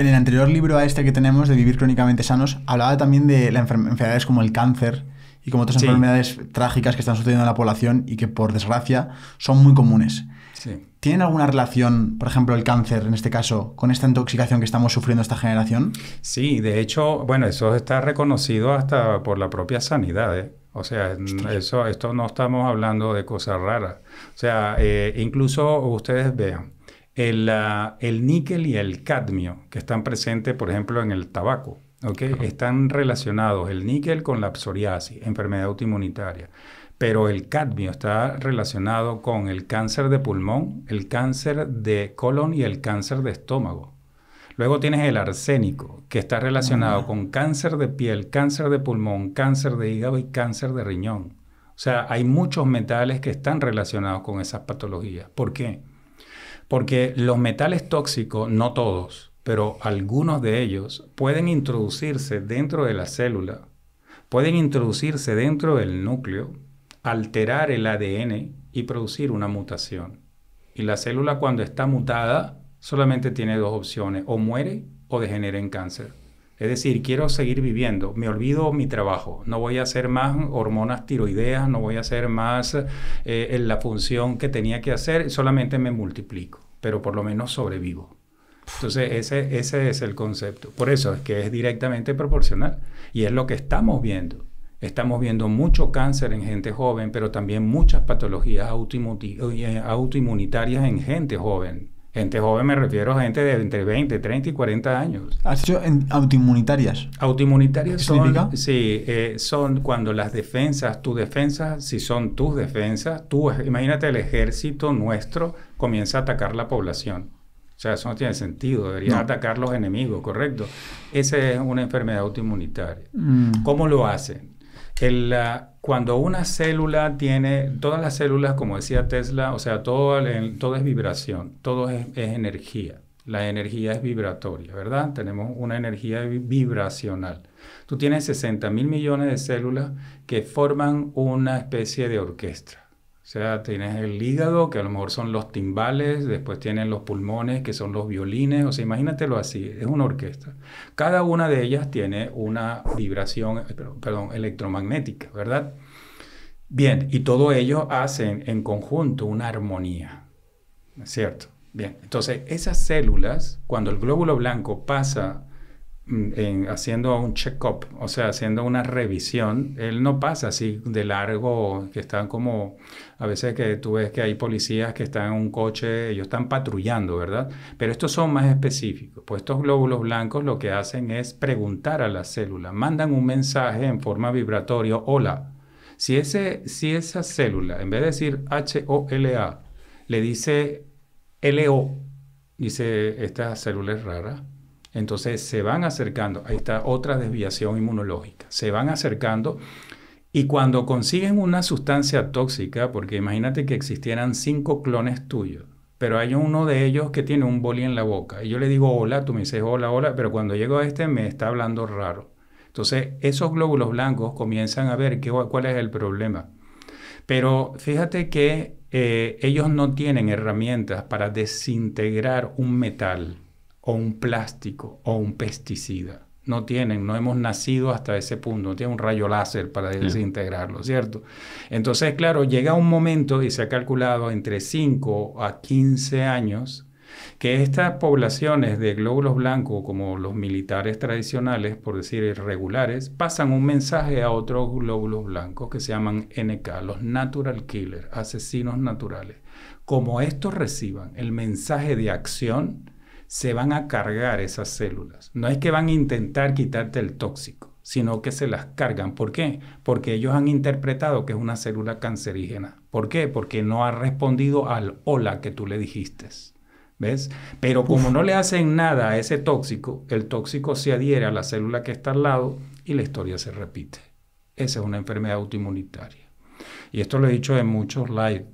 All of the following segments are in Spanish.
En el anterior libro a este que tenemos, de Vivir crónicamente sanos, hablaba también de las enfermedades como el cáncer y como otras enfermedades trágicas que están sucediendo en la población y que, por desgracia, son muy comunes. Sí. ¿Tienen alguna relación, por ejemplo, el cáncer, en este caso, con esta intoxicación que estamos sufriendo esta generación? Sí, de hecho, bueno, eso está reconocido hasta por la propia sanidad, ¿eh? O sea, esto no estamos hablando de cosas raras. O sea, incluso ustedes vean, el níquel y el cadmio que están presentes, por ejemplo, en el tabaco, ¿ok? Están relacionados el níquel con la psoriasis, enfermedad autoinmunitaria. Pero el cadmio está relacionado con el cáncer de pulmón, el cáncer de colon y el cáncer de estómago. Luego tienes el arsénico, que está relacionado con cáncer de piel, cáncer de pulmón, cáncer de hígado y cáncer de riñón. O sea, hay muchos metales que están relacionados con esas patologías. ¿Por qué? Porque los metales tóxicos, no todos, pero algunos de ellos pueden introducirse dentro de la célula, pueden introducirse dentro del núcleo, alterar el ADN y producir una mutación. Y la célula, cuando está mutada, solamente tiene dos opciones: o muere o degenera en cáncer. Es decir, quiero seguir viviendo, me olvido mi trabajo, no voy a hacer más hormonas tiroideas, no voy a hacer más la función que tenía que hacer, solamente me multiplico, pero por lo menos sobrevivo. Entonces, ese es el concepto. Por eso es que es directamente proporcional. Y es lo que estamos viendo. Estamos viendo mucho cáncer en gente joven, pero también muchas patologías autoinmunitarias en gente joven. Gente joven me refiero a gente de entre 20, 30 y 40 años. ¿Has dicho autoinmunitarias? Autoinmunitarias significa? Son cuando las defensas, tus defensas, si son tus defensas, imagínate el ejército nuestro comienza a atacar la población. O sea, eso no tiene sentido, debería atacar los enemigos, ¿correcto? Esa es una enfermedad autoinmunitaria. ¿Cómo lo hacen? Cuando una célula tiene, todas las células, como decía Tesla, o sea, todo es vibración, todo es energía. La energía es vibratoria, ¿verdad? Tenemos una energía vibracional. Tú tienes 60.000 millones de células que forman una especie de orquesta. O sea, tienes el hígado, que a lo mejor son los timbales, después tienen los pulmones, que son los violines. O sea, imagínatelo así, es una orquesta. Cada una de ellas tiene una vibración, electromagnética, ¿verdad? Bien, y todo ello hacen en conjunto una armonía, ¿no es cierto? Bien, entonces esas células, cuando el glóbulo blanco pasa haciendo un check-up, o sea, haciendo una revisión, él no pasa así de largo, que están como, a veces que tú ves que hay policías que están en un coche, ellos están patrullando, ¿verdad? Pero estos son más específicos, pues estos glóbulos blancos lo que hacen es preguntar a la célula, mandan un mensaje en forma vibratoria: hola. Si esa célula, en vez de decir HOLA, le dice LO, dice, esta célula es rara. Entonces se van acercando, ahí está otra desviación inmunológica, se van acercando y cuando consiguen una sustancia tóxica, porque imagínate que existieran 5 clones tuyos, pero hay uno de ellos que tiene un boli en la boca y yo le digo hola, tú me dices hola, hola, pero cuando llego a este me está hablando raro. Entonces esos glóbulos blancos comienzan a ver cuál es el problema. Pero fíjate que ellos no tienen herramientas para desintegrar un metal o un plástico o un pesticida. No hemos nacido hasta ese punto, no tienen un rayo láser para desintegrarlo, ¿cierto? Entonces, claro, llega un momento, y se ha calculado entre 5 a 15 años, que estas poblaciones de glóbulos blancos, como los militares tradicionales, por decir irregulares, pasan un mensaje a otros glóbulos blancos que se llaman NK, los Natural Killers, asesinos naturales. Como estos reciban el mensaje de acción, se van a cargar esas células. No es que van a intentar quitarte el tóxico, sino que se las cargan. ¿Por qué? Porque ellos han interpretado que es una célula cancerígena. ¿Por qué? Porque no ha respondido al hola que tú le dijiste. ¿Ves? Pero como no le hacen nada a ese tóxico, el tóxico se adhiere a la célula que está al lado y la historia se repite. Esa es una enfermedad autoinmunitaria. Y esto lo he dicho en muchos live.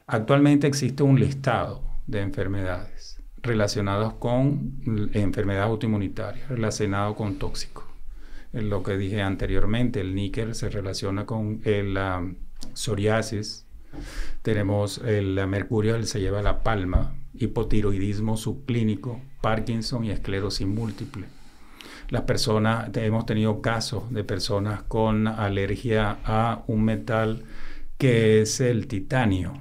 Actualmente existe un listado de enfermedades relacionadas con enfermedades autoinmunitarias, relacionadas con tóxicos. Lo que dije anteriormente, el níquel se relaciona con la psoriasis. Tenemos el mercurio, él se lleva la palma. hipotiroidismo subclínico, Parkinson y esclerosis múltiple. Hemos tenido casos de personas con alergia a un metal que es el titanio.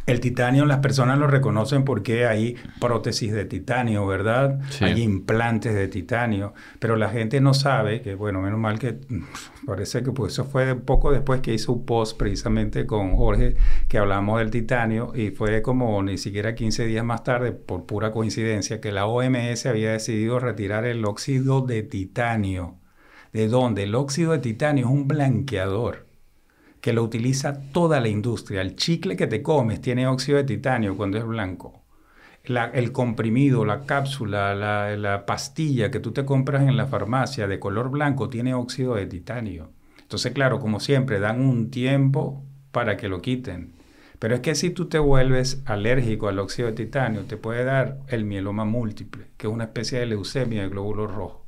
El titanio, las personas lo reconocen porque hay prótesis de titanio, ¿verdad? Sí. Hay implantes de titanio, pero la gente no sabe que, bueno, menos mal que parece que pues eso fue poco después que hice un post precisamente con Jorge que hablamos del titanio y fue como ni siquiera 15 días más tarde, por pura coincidencia, que la OMS había decidido retirar el óxido de titanio. ¿De dónde? El óxido de titanio es un blanqueador que lo utiliza toda la industria. El chicle que te comes tiene óxido de titanio cuando es blanco. El comprimido, la cápsula, la pastilla que tú te compras en la farmacia de color blanco tiene óxido de titanio. Entonces, claro, como siempre, dan un tiempo para que lo quiten. Pero es que si tú te vuelves alérgico al óxido de titanio, te puede dar el mieloma múltiple, que es una especie de leucemia de glóbulos rojos.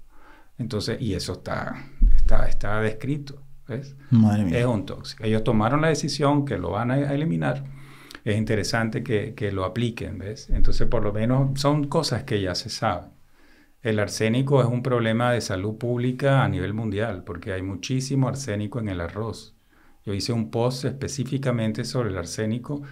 Entonces, y eso está descrito. ¿Ves? Madre mía. Es un tóxico. Ellos tomaron la decisión que lo van a eliminar. Es interesante que lo apliquen, ¿ves? Entonces, por lo menos, son cosas que ya se saben. El arsénico es un problema de salud pública a nivel mundial, porque hay muchísimo arsénico en el arroz. Yo hice un post específicamente sobre el arsénico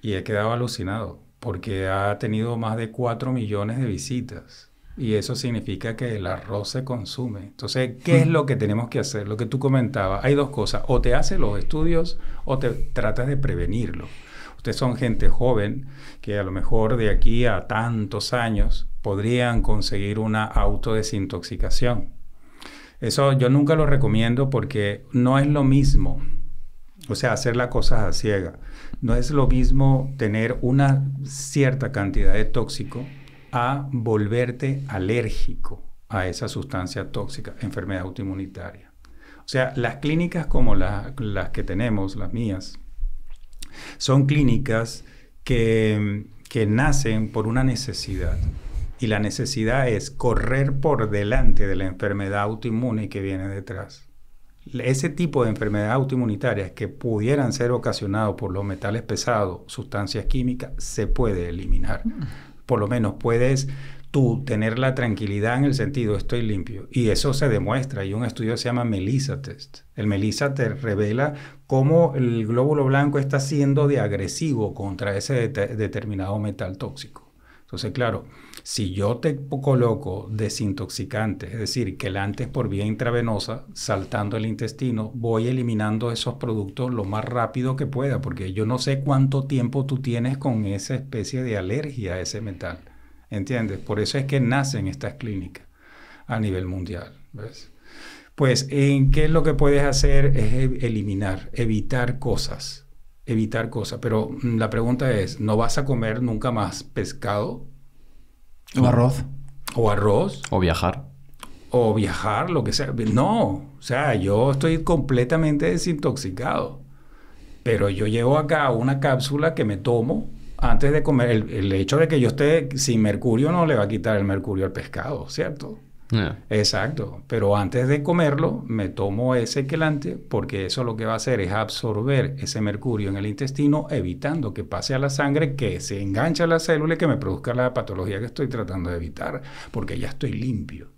y he quedado alucinado, porque ha tenido más de 4 millones de visitas. Y eso significa que el arroz se consume. Entonces, ¿qué es lo que tenemos que hacer? Lo que tú comentabas. Hay dos cosas. O te haces los estudios o te tratas de prevenirlo. Ustedes son gente joven que a lo mejor de aquí a tantos años podrían conseguir una autodesintoxicación. Eso yo nunca lo recomiendo porque no es lo mismo. O sea, hacer las cosas a ciega. No es lo mismo tener una cierta cantidad de tóxico a volverte alérgico a esa sustancia tóxica, enfermedad autoinmunitaria. O sea, las clínicas como las que tenemos, las mías, son clínicas que nacen por una necesidad. Y la necesidad es correr por delante de la enfermedad autoinmune que viene detrás. Ese tipo de enfermedades autoinmunitarias que pudieran ser ocasionadas por los metales pesados, sustancias químicas, se puede eliminar. Por lo menos puedes tú tener la tranquilidad en el sentido estoy limpio. Y eso se demuestra. Hay un estudio que se llama MELISA Test. El MELISA te revela cómo el glóbulo blanco está siendo de agresivo contra ese determinado metal tóxico. Entonces, claro, si yo te coloco desintoxicante, es decir, que antes por vía intravenosa, saltando el intestino, voy eliminando esos productos lo más rápido que pueda, porque yo no sé cuánto tiempo tú tienes con esa especie de alergia a ese metal, ¿entiendes? Por eso es que nacen estas clínicas a nivel mundial, ¿ves? Pues, ¿qué es lo que puedes hacer? Es eliminar, evitar cosas. Pero la pregunta es, ¿no vas a comer nunca más pescado? O arroz. O arroz. O viajar. O viajar, lo que sea. No, o sea, yo estoy completamente desintoxicado. Pero yo llevo acá una cápsula que me tomo antes de comer. El hecho de que yo esté sin mercurio no le va a quitar el mercurio al pescado, ¿cierto? Yeah. Exacto, pero antes de comerlo me tomo ese quelante porque eso lo que va a hacer es absorber ese mercurio en el intestino, evitando que pase a la sangre, que se enganche a la célula y que me produzca la patología que estoy tratando de evitar, porque ya estoy limpio.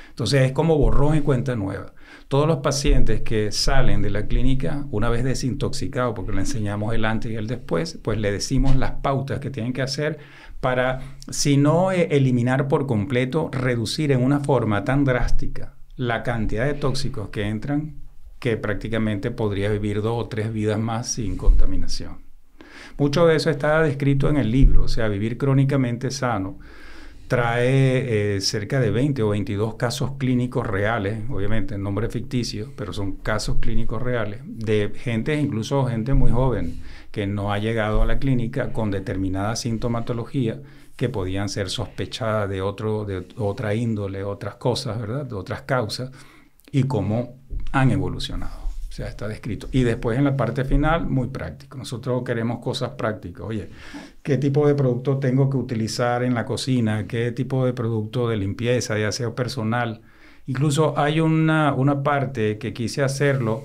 Entonces es como borrón y cuenta nueva. Todos los pacientes que salen de la clínica, una vez desintoxicados, porque le enseñamos el antes y el después, pues le decimos las pautas que tienen que hacer para, si no eliminar por completo, reducir en una forma tan drástica la cantidad de tóxicos que entran, que prácticamente podría vivir 2 o 3 vidas más sin contaminación. Mucho de eso está descrito en el libro, o sea, Vivir Crónicamente Sano. Trae cerca de 20 o 22 casos clínicos reales, obviamente en nombre ficticio, pero son casos clínicos reales, de gente, incluso gente muy joven, que no ha llegado a la clínica con determinada sintomatología que podían ser sospechadas de otra índole, otras cosas, ¿verdad? De otras causas, y cómo han evolucionado. O sea, está descrito. Y después en la parte final, muy práctico. Nosotros queremos cosas prácticas. Oye, ¿qué tipo de producto tengo que utilizar en la cocina? ¿Qué tipo de producto de limpieza, de aseo personal? Incluso hay una parte que quise hacerlo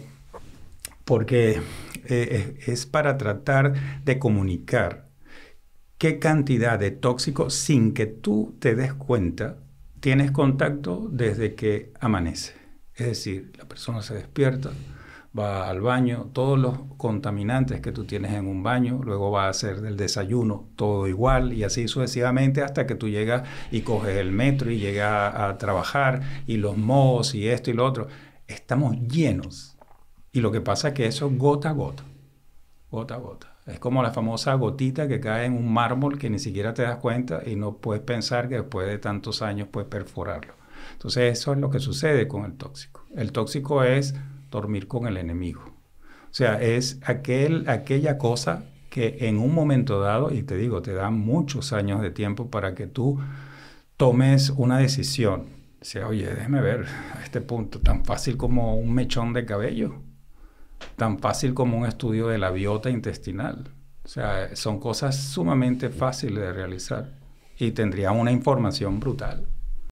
porque es para tratar de comunicar qué cantidad de tóxico, sin que tú te des cuenta, tienes contacto desde que amanece. Es decir, la persona se despierta, va al baño, todos los contaminantes que tú tienes en un baño, luego va a hacer del desayuno todo igual y así sucesivamente hasta que tú llegas y coges el metro y llegas a trabajar y los mohos y esto y lo otro. Estamos llenos. Y lo que pasa es que eso gota a gota, gota a gota. Es como la famosa gotita que cae en un mármol que ni siquiera te das cuenta y no puedes pensar que después de tantos años puedes perforarlo. Entonces eso es lo que sucede con el tóxico. El tóxico es dormir con el enemigo. O sea, es aquella cosa que en un momento dado, y te digo, te da muchos años de tiempo para que tú tomes una decisión. O sea, oye, déjame ver a este punto, tan fácil como un mechón de cabello, tan fácil como un estudio de la biota intestinal. O sea, son cosas sumamente fáciles de realizar y tendría una información brutal.